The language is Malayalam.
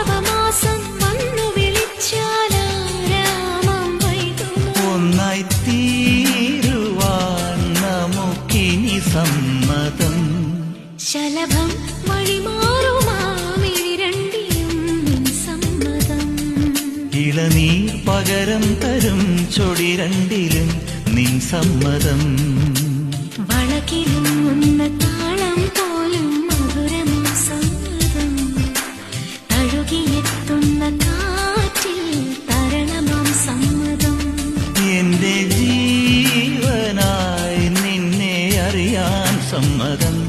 സംഭവമാസം വന്നു വിളിച്ചാലാരാമം വൈകുമോ? ഒന്നായി തീരുവാൻ നമുക്കിനി സമ്മതം. ശലഭം വഴിമാറുമാമിരണ്ടിലും നിൻ സമ്മതം. ഇളനീർ പകരം തരും ചൊടിരണ്ടിലും നിൻ സമ്മതം. വളകിലുങ്ങുന്ന താളം പോലും മധുരമാം സമ്മതം. തഴുകിയെത്തുന്ന കാറ്റിൽ തരണമാം സമ്മതം. എന്റെ ജീവനായി നിന്നെ അറിയാൻ സമ്മതം.